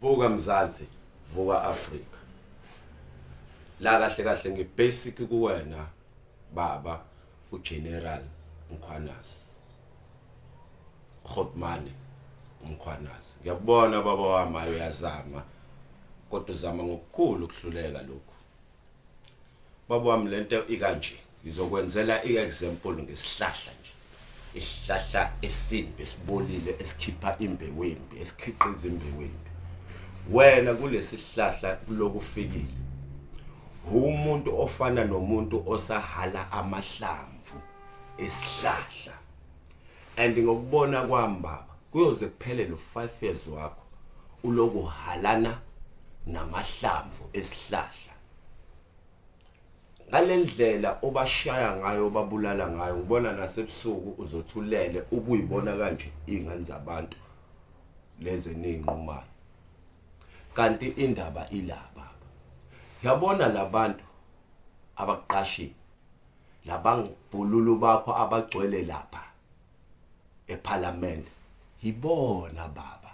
Vuka Mzansi, vuka Africa. La kahle kahle ngibasic kuwena baba uGeneral Mkhwanazi. Khotmani Mkhwanazi. Ngiyakubona baba wami uyazama kodwa uzama ngokukhulu ukuhluleka lokho. Baba wami lento ikanje ngizokwenzela iexample ngesihlahla nje. Isihlahla esimbi esibolile esikhipha imbewu embi, esikhiqiza imbewu embi. Wena kulesi sihlahla kuloku fikile umuntu ofana nomuntu osahala amahlamvu esihlahla, and ngokubona kwami baba kuyoze kuphele lo 5 years wakho uloku halana namahlamvu esihlahla. Ngalendlela obashaya ngayo obabulala ngayo ngibona nasebusuku uzothulele ubuyibona kanje ingane zabantu leze nezinqumayo. Kanti indaba ilaba yabona labantu abaqashi labangibhululu bakho abagcwele lapha eParliament yibona baba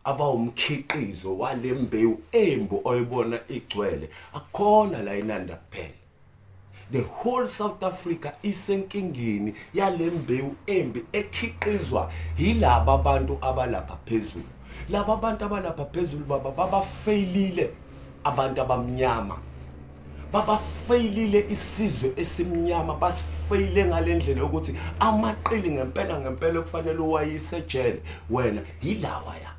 abawumkhiqizo walembewu embu oyibona igcwele akukhona la inanda kuphela. The whole South Africa isenkingeni yalembewu embi ekhiqizwa yilaba abantu abalapha phezulu. Laba abantu abalapha phezulu baba babafailile abantu abamnyama, babafailile isizwe esimnyama, basifeyile ngalendlela ukuthi amaqili ngempela kufanele uwayise ejele. Wena yilawa ya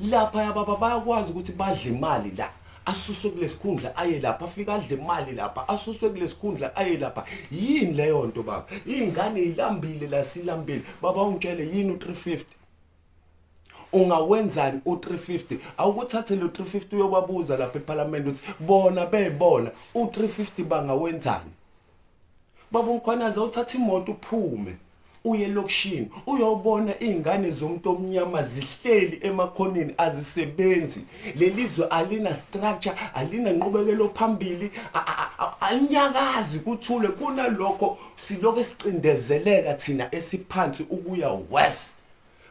lapha ya baba bayakwazi ukuthi badle imali la asuswe kulesikhundla aye lapha, afika adle imali lapha asuswe kulesikhundla aye lapha. Yini leyo nto baba? Ingane ilambile la silambile baba, ungitshele yini u350? Ungawenzani u350? Awukuthathe lo 350 uyobabuza lapha eParliament uthi bona bebona u350 bangawenzani? Baba Mkhwanazi uthatha imoto uphume uye lokishini uyobona izingane zomuntu omnyama zihleli emakhoneni azisebenzi. Lelizwe alina structure, alina nqubekelo phambili, anyakazi kuthule kunalokho siloko sicindezeleka thina esiphansi ukuya west.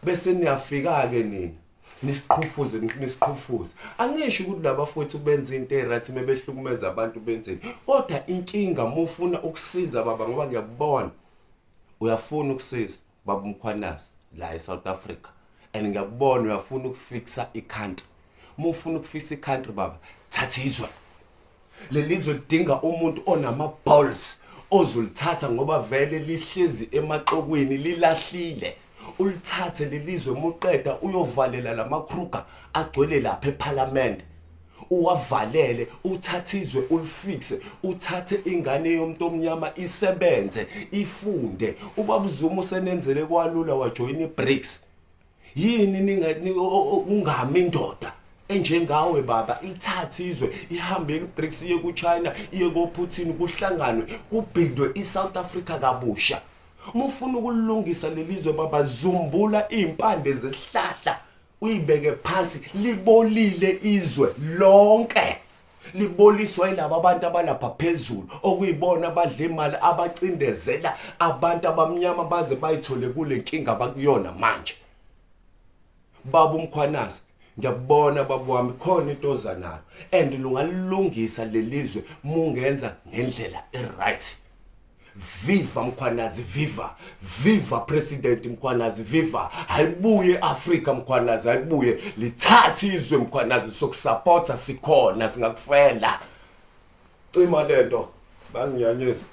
Bese niyafika ke nini nisiqhufuze. Angisho ukuthi labafowethu benza into erathi mebehlukumeza abantu benzeni, kodwa inkinga mufuna ukusiza baba, ngoba ngiyakubona uyafuna ukusiza baba Mkhwanazi la eSouth Africa, and ngiyakubona uyafuna ukufixa icountry. Mufuna ukufixa icountry baba, thatha izwe. Lelizwe lidinga umuntu onama balls ozulithatha ngoba vele lihlezi emaxokweni lilahlile. Ulithathe lelizwe muqeda uyovalela lamakruga agcwele lapha eParliament, uwavalele, uthathe izwe ulifixe, uthathe ingane yomuntu omnyama isebenze ifunde. Ubaba Zuma usenenzele kwalula wajoin iBRICS. Yini ungami indoda enjengawe baba ithathe izwe ihambe eBRICS iye kuChina iye koPutin kuhlanganwe kubhidwe iSouth Africa kabusha. Mufuna ukulungisa lelizwe baba, zumbula impande zehlahla uyibeke phansi, libolile izwe lonke. Liboliswa yilabo abantu abalapha phezulu okuyibona abadla imali abacindezela abantu abamnyama baze bayithole kule nkinga bakuyona manje. Baba Mkhwanazi ngiyabona baba wami khona into ozanayo, and lungalungisa lelizwe mungenza ngendlela eright. Viva Mkhwanazi, viva! Viva President Mkhwanazi, viva! Hayibuye Africa Mkhwanazi, hayibuye. Lithathe izwe Mkhwanazi, sokusupporta sikhona, singakufela. Cima lento, banginyanyisa.